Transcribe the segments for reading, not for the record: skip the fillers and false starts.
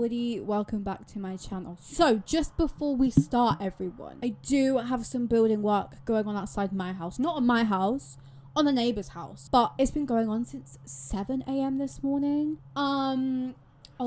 everybody, welcome back to my channel. So just before we start, everyone, I do have some building work going on outside my house. Not on my house, on the neighbor's house, but it's been going on since 7 a.m. this morning. Oh,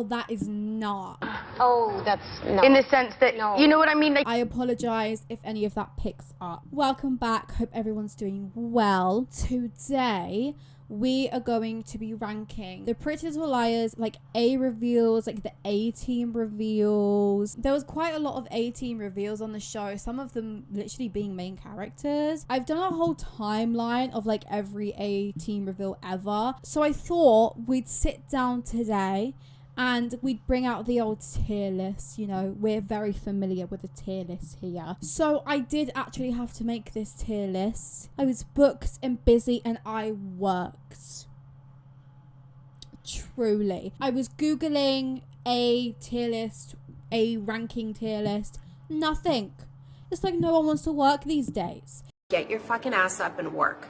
that is not. Oh, that's no. In the sense that, no. You know what I mean? Like, I apologize if any of that picks up. Welcome back. Hope everyone's doing well. Today, we are going to be ranking the Pretty Little Liars, like A reveals, like the A-team reveals. There was quite a lot of A-team reveals on the show, some of them literally being main characters. I've done a whole timeline of like every A-team reveal ever. So I thought we'd sit down today and we'd bring out the old tier list. You know, we're very familiar with the tier list here. So I did actually have to make this tier list. I was booked and busy and I worked. Truly. I was Googling a tier list, a ranking tier list. Nothing. It's like no one wants to work these days. Get your fucking ass up and work.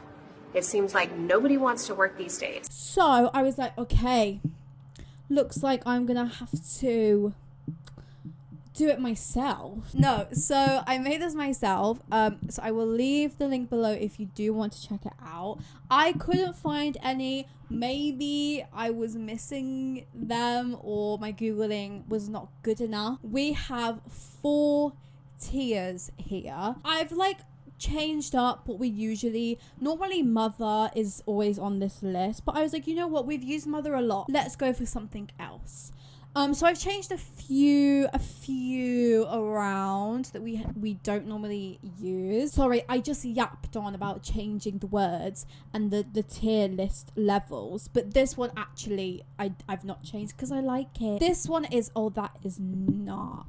It seems like nobody wants to work these days. So I was like, okay, looks like I'm gonna have to do it myself. No, so I made this myself. So I will leave the link below if you do want to check it out. I couldn't find any. Maybe I was missing them or my Googling was not good enough. We have 4 tiers here. I've like changed up what we normally Mother is always on this list, but I was like, you know what, we've used Mother a lot, let's go for something else. So I've changed a few around that we don't normally use. Sorry, I just yapped on about changing the words and the tier list levels, but this one actually I've not changed because I like it. This one is Oh That Is Not.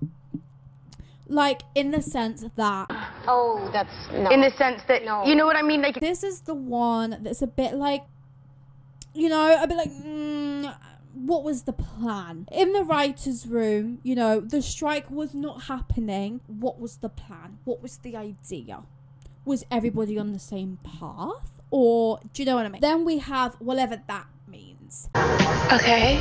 Like, in the sense that... oh, that's no. In the sense that, no. You know what I mean? Like, this is the one that's a bit like, you know, a bit like, what was the plan? In the writer's room, you know, the strike was not happening. What was the plan? What was the idea? Was everybody on the same path? Or, do you know what I mean? Then we have whatever that means. Okay.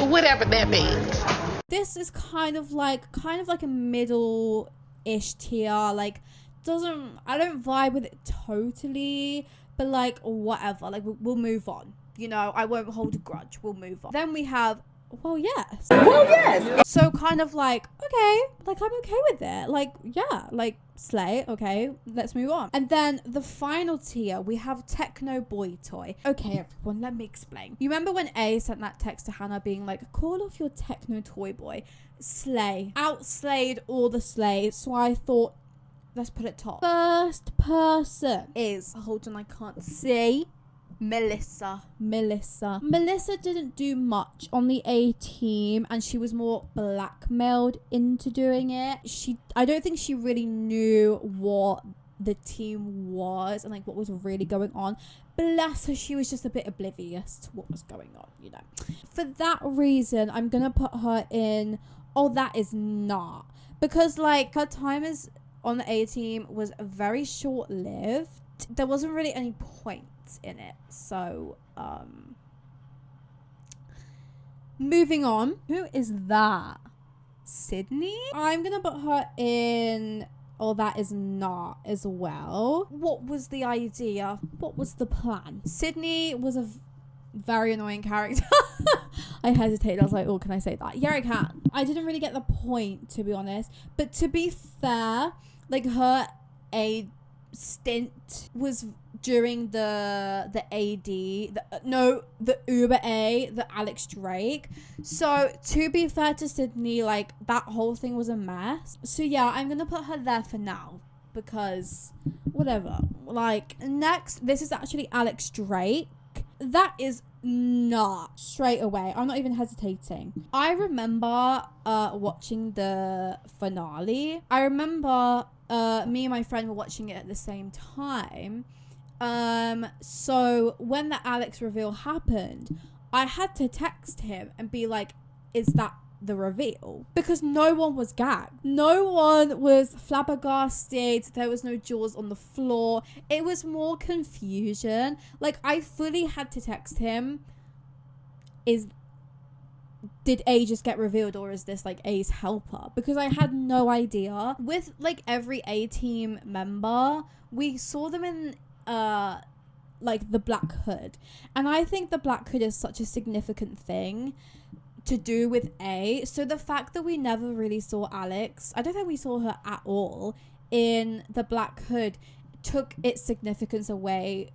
Whatever that means. This is kind of like a middle-ish tier. Like, I don't vibe with it totally, but like, whatever. Like, we'll move on. You know, I won't hold a grudge. We'll move on. Then we have, well, yes. Well, yes. So kind of like, okay, like I'm okay with it. Like, yeah, like slay. Okay, let's move on. And then the final tier, we have Techno Boy Toy. Okay, everyone, let me explain. You remember when A sent that text to Hannah being like, call off your Techno Toy Boy? Slay. Outslayed all the slays. So I thought, let's put it top. First person is, hold on, I can't see. Melissa didn't do much on the A team and she was more blackmailed into doing it. I don't think she really knew what the team was and like what was really going on. Bless her, she was just a bit oblivious to what was going on, you know. For that reason, I'm gonna put her in Oh That Is Not, because like her time on the A team was very short-lived. There wasn't really any point in it. So moving on. Who is that? Sydney? I'm gonna put her in Oh That Is Not as well. What was the idea? What was the plan? Sydney was a very annoying character. I hesitated. I was like, oh, can I say that? Yeah, I can. I didn't really get the point, to be honest, but to be fair, like her A stint was during the Uber A, the Alex Drake. So to be fair to Sydney, like that whole thing was a mess. So yeah, I'm gonna put her there for now because whatever. Like next, this is actually Alex Drake. That is not straight away. I'm not even hesitating. I remember watching the finale. I remember me and my friend were watching it at the same time. So when the Alex reveal happened, I had to text him and be like, is that the reveal? Because no one was gagged. No one was flabbergasted. There was no jaws on the floor. It was more confusion. Like, I fully had to text him, is did A just get revealed, or is this like A's helper? Because I had no idea. With like every A team member, we saw them in like the Black Hood, and I think the Black Hood is such a significant thing to do with A. So the fact that we never really saw Alex, I don't think we saw her at all in the Black Hood, took its significance away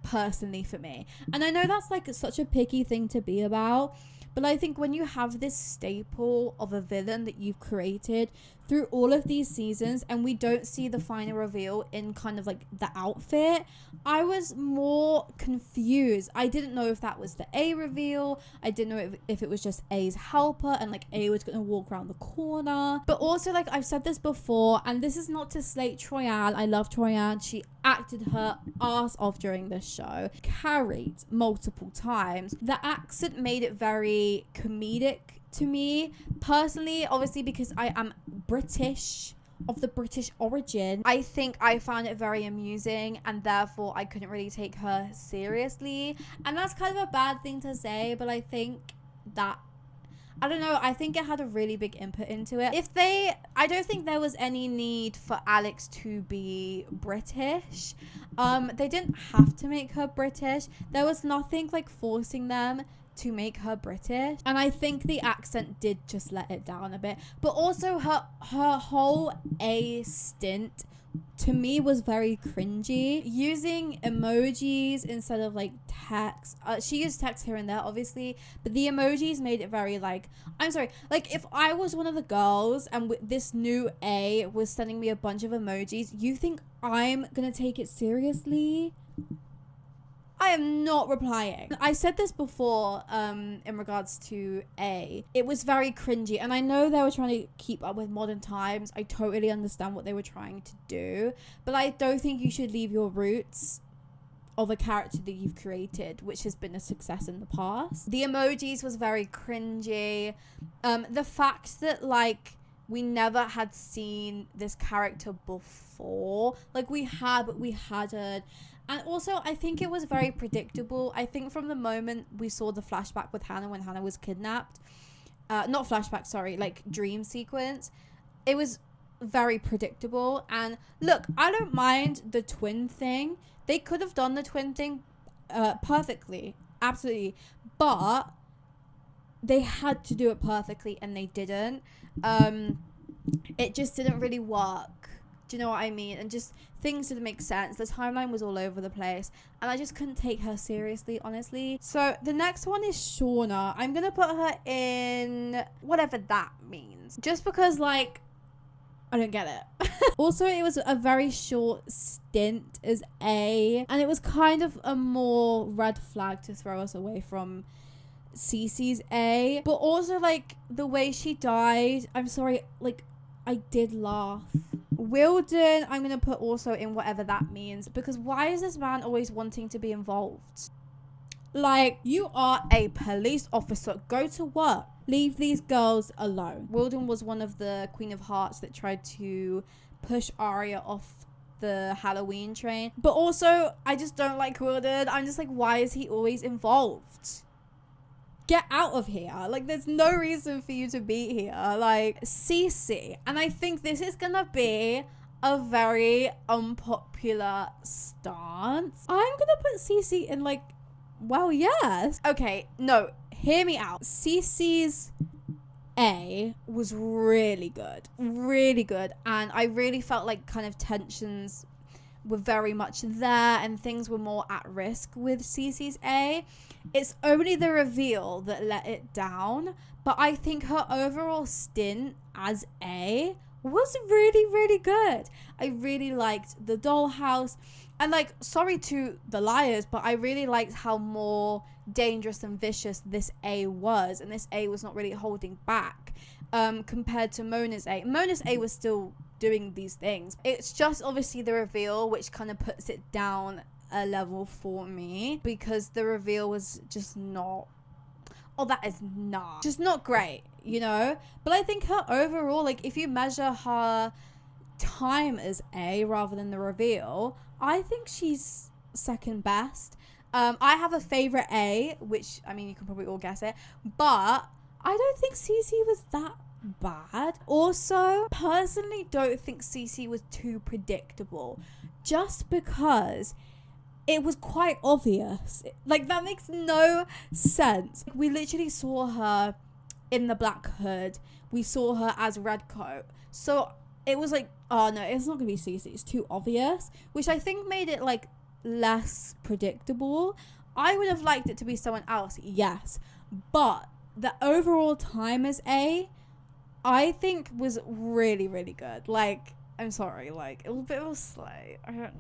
personally for me. And I know that's like such a picky thing to be about, but I think when you have this staple of a villain that you've created through all of these seasons, and we don't see the final reveal in kind of like the outfit, I was more confused. I didn't know if that was the A reveal. I didn't know if it was just A's helper and like A was going to walk around the corner. But also, like I've said this before, and this is not to slate Troyanne. I love Troyanne. She acted her ass off during this show, carried multiple times. The accent made it very comedic to me personally, obviously, because I am British, of the British origin. I think I found it very amusing, and therefore I couldn't really take her seriously. And that's kind of a bad thing to say, but I think that, I don't know, I think it had a really big input into it. I don't think there was any need for Alex to be British. They didn't have to make her British. There was nothing like forcing them to make her British, and I think the accent did just let it down a bit. But also her whole A stint to me was very cringy, using emojis instead of like text. She used text here and there obviously, but the emojis made it very like, I'm sorry, like if I was one of the girls and this new A was sending me a bunch of emojis, you think I'm gonna take it seriously? I am not replying. I said this before in regards to A. It was very cringy, and I know they were trying to keep up with modern times. I totally understand what they were trying to do, but I don't think you should leave your roots of a character that you've created, which has been a success in the past. The emojis was very cringy. The fact that like we never had seen this character before, like we had, but we hadn't. And also, I think it was very predictable. I think from the moment we saw the flashback with Hannah when Hannah was kidnapped, not flashback, sorry, like dream sequence, it was very predictable. And look, I don't mind the twin thing. They could have done the twin thing perfectly, absolutely. But they had to do it perfectly, and they didn't. It just didn't really work. Do you know what I mean? And just things didn't make sense. The timeline was all over the place, and I just couldn't take her seriously, honestly. So the next one is Shauna. I'm gonna put her in whatever that means, just because like I don't get it. Also, it was a very short stint as A, and it was kind of a more red flag to throw us away from CeCe's A. But also like the way she died, I'm sorry, like I did laugh. Wilden, I'm going to put also in whatever that means, because why is this man always wanting to be involved? Like, you are a police officer. Go to work. Leave these girls alone. Wilden was one of the Queen of Hearts that tried to push Arya off the Halloween train. But also, I just don't like Wilden. I'm just like, why is he always involved? Get out of here. Like, there's no reason for you to be here. Like, CeCe. And I think this is gonna be a very unpopular stance. I'm gonna put CeCe in like, well, yes. Okay, no, hear me out. CeCe's A was really good. Really good. And I really felt like kind of tensions were very much there, and things were more at risk with CeCe's A. It's only the reveal that let it down, but I think her overall stint as A was really, really good. I really liked the dollhouse, and like, sorry to the liars, but I really liked how more dangerous and vicious this A was, and this A was not really holding back compared to Mona's A. Mona's A was still doing these things. It's just obviously the reveal which kind of puts it down a level for me, because the reveal was just not, just not great, you know. But I think her overall, like if you measure her time as A rather than the reveal, I think she's second best. I have a favorite A, which, I mean, you can probably all guess it, but I don't think CeCe was that bad. Also, personally don't think CeCe was too predictable, just because it was quite obvious. Like, that makes no sense. We literally saw her in the black hood. We saw her as Redcoat. So it was like, oh no, it's not gonna be CeCe. It's too obvious, which I think made it like less predictable. I would have liked it to be someone else, yes, but the overall time as A, I think was really, really good. Like, I'm sorry, like, it was a bit of a slay. I don't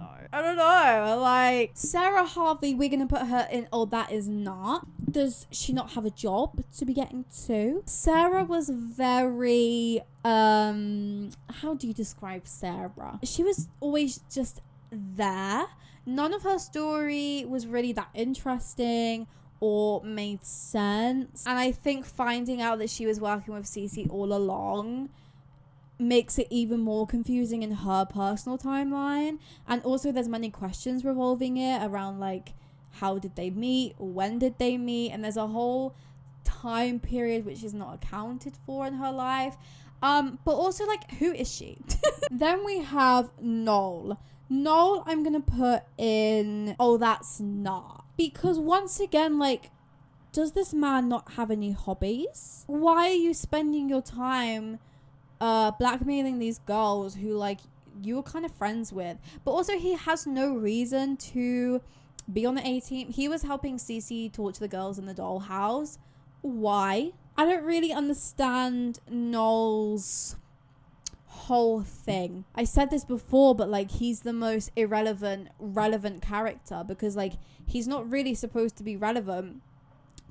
know. Like, Sarah Harvey, we're gonna put her in, oh, that is not. Does she not have a job to be getting to? Sarah was very, how do you describe Sarah? She was always just there. None of her story was really that interesting or made sense. And I think finding out that she was working with CeCe all along makes it even more confusing in her personal timeline. And also there's many questions revolving it around, like, how did they meet, when did they meet, and there's a whole time period which is not accounted for in her life. But also, like, who is she? Then we have Null. I'm gonna put in, oh, that's not, because once again, like, does this man not have any hobbies? Why are you spending your time blackmailing these girls who, like, you were kind of friends with? But also, he has no reason to be on the A team. He was helping CeCe torture the girls in the dollhouse. Why? I don't really understand Noel's whole thing. I said this before, but, like, he's the most relevant character, because, like, he's not really supposed to be relevant,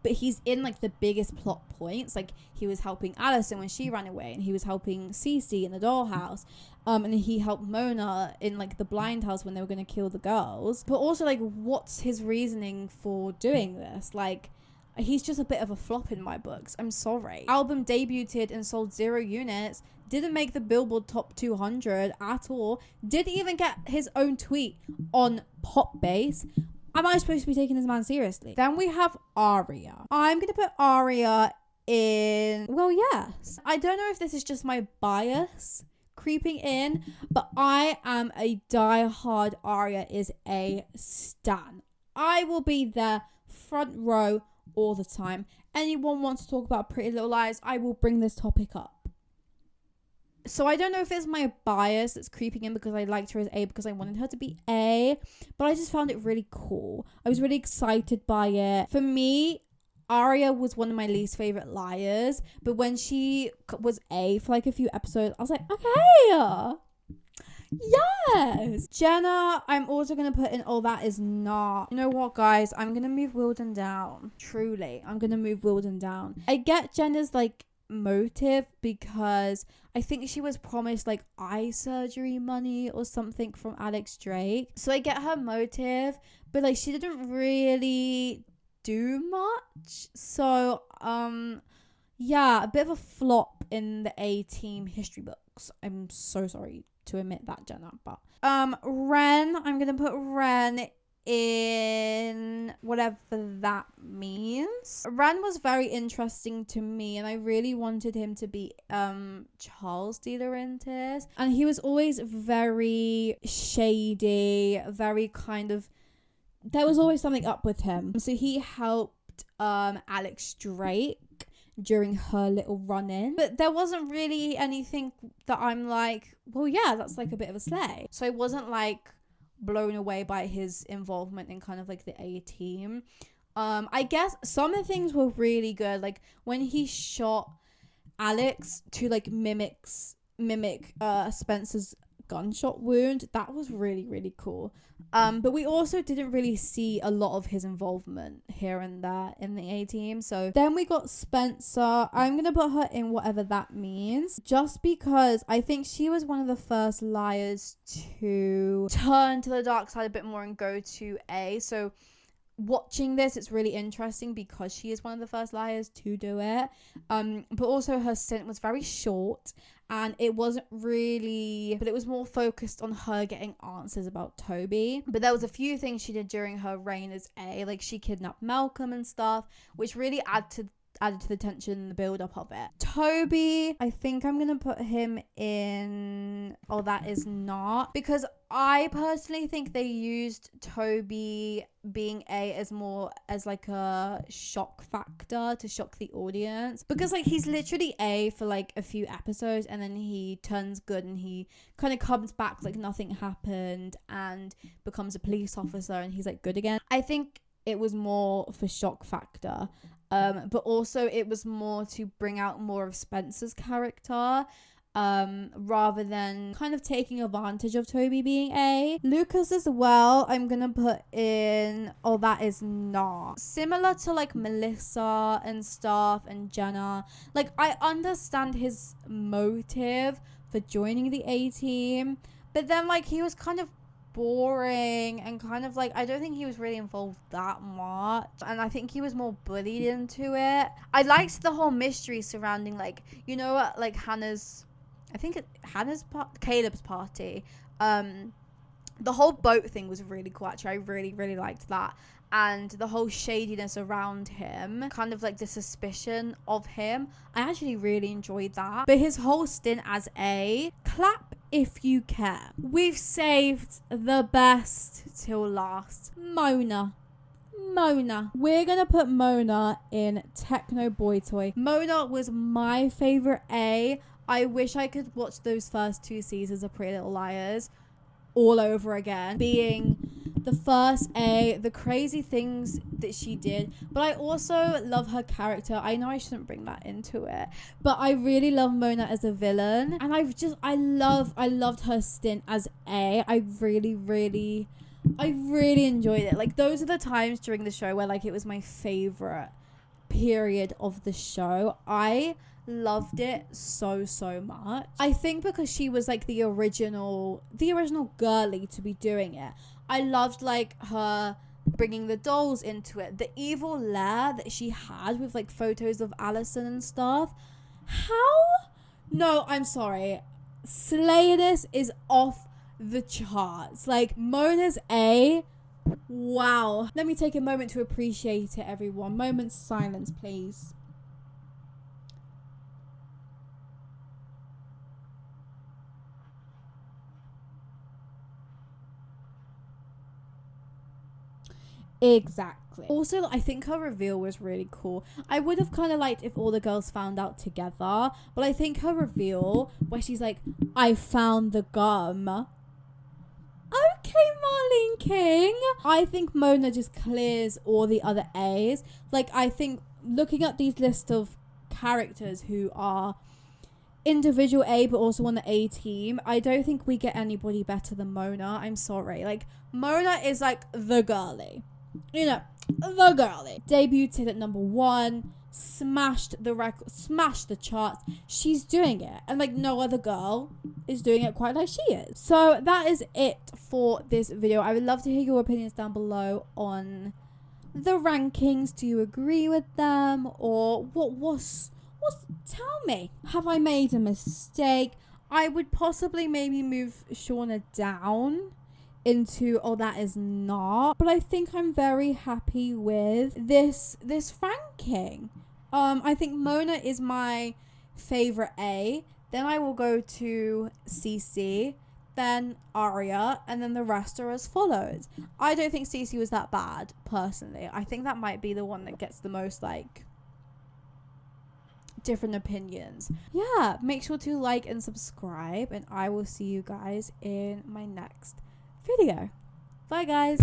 but he's in, like, the biggest plot points. Like, he was helping Allison when she ran away, and he was helping CeCe in the dollhouse, and he helped Mona in, like, the blind house when they were going to kill the girls. But also, like, what's his reasoning for doing this? Like, he's just a bit of a flop in my books. I'm sorry. Album debuted and sold 0 units, didn't make the Billboard top 200 at all, didn't even get his own tweet on Pop Base. Am I supposed to be taking this man seriously? Then we have Arya. I'm going to put Arya in, well, yes. I don't know if this is just my bias creeping in, but I am a diehard Arya is a stan. I will be there front row all the time. Anyone wants to talk about Pretty Little Lies, I will bring this topic up. So I don't know if it's my bias that's creeping in because I liked her as A because I wanted her to be A, but I just found it really cool. I was really excited by it. For me, Arya was one of my least favorite liars, but when she was A for like a few episodes, I was like, okay, yes. Jenna, I'm also going to put in, oh, that is not. You know what, guys? I'm going to move Wilden down. Truly, I'm going to move Wilden down. I get Jenna's, like, motive because I think she was promised, like, eye surgery money or something from Alex Drake. So I get her motive, but, like, she didn't really do much. So, yeah, a bit of a flop in the A-Team history books. I'm so sorry to admit that, Jenna, but Ren, I'm gonna put Ren in whatever that means. Ren was very interesting to me, and I really wanted him to be Charles De Laurentiis, and he was always very shady, very kind of, there was always something up with him. So he helped Alex Drake during her little run-in, but there wasn't really anything that I'm like, well, yeah, that's like a bit of a slay. So I wasn't like blown away by his involvement in kind of like the A-Team. I guess some of the things were really good, like when he shot Alex to like mimic Spencer's gunshot wound. That was really, really cool. But we also didn't really see a lot of his involvement here and there in the A-Team. So then we got Spencer. I'm gonna put her in whatever that means, just because I think she was one of the first liars to turn to the dark side a bit more and go to A. So watching this, it's really interesting because she is one of the first liars to do it. But also her stint was very short, and it wasn't really, but it was more focused on her getting answers about Toby. But there was a few things she did during her reign as A, like she kidnapped Malcolm and stuff, which really added to the tension and the build up of it. Toby, I think I'm gonna put him in Oh That Is Not, because I personally think they used Toby being A as more as like a shock factor to shock the audience, because like he's literally A for like a few episodes and then he turns good and he kind of comes back like nothing happened and becomes a police officer and he's like good again. I think it was more for shock factor. But also it was more to bring out more of Spencer's character, rather than kind of taking advantage of Toby being A. Lucas as well, I'm gonna put in Oh That Is Not. Similar to like Melissa and stuff and Jenna. Like, I understand his motive for joining the A team, but then like he was kind of boring and kind of like, I don't think he was really involved that much, and I think he was more bullied into it. I liked the whole mystery surrounding like, you know what, like Caleb's party. The whole boat thing was really cool actually. I really liked that, and the whole shadiness around him, kind of like the suspicion of him, I actually really enjoyed that. But his whole stint as A, clap if you care. We've saved the best till last. Mona. We're gonna put Mona in Techno Boy Toy. Mona was my favorite A. I wish I could watch those first 2 seasons of Pretty Little Liars all over again, being the first A, the crazy things that she did. But I also love her character. I know I shouldn't bring that into it, but I really love Mona as a villain, and I loved her stint as A. I really enjoyed it. Like, those are the times during the show where like it was my favorite period of the show. I loved it so much. I think because she was like the original girly to be doing it. I loved like her bringing the dolls into it, the evil lair that she had with like photos of Allison and stuff. No, I'm sorry, Slayerness is off the charts. Like, Mona's A, wow. Let me take a moment to appreciate it, everyone. Moment's silence, please. Exactly. Also, I think her reveal was really cool. I would have kind of liked if all the girls found out together, but I think her reveal where she's like, I found the gum. Okay, Marlene King. I think Mona just clears all the other A's. Like, I think looking at these list of characters who are individual A but also on the A team, I don't think we get anybody better than Mona. I'm sorry. Like, Mona is like the girly. You know, the girly. Debuted at number 1, smashed the record, smashed the charts. She's doing it, and like no other girl is doing it quite like she is. So that is it for this video. I would love to hear your opinions down below on the rankings. Do you agree with them, or what's tell me, have I made a mistake? I would possibly maybe move Shauna down into Oh That Is Not, but I think I'm very happy with this ranking. I think Mona is my favorite A, then I will go to CeCe, then Arya, and then the rest are as follows. I don't think CeCe was that bad personally. I think that might be the one that gets the most like different opinions. Yeah, make sure to like and subscribe, and I will see you guys in my next video. Bye guys.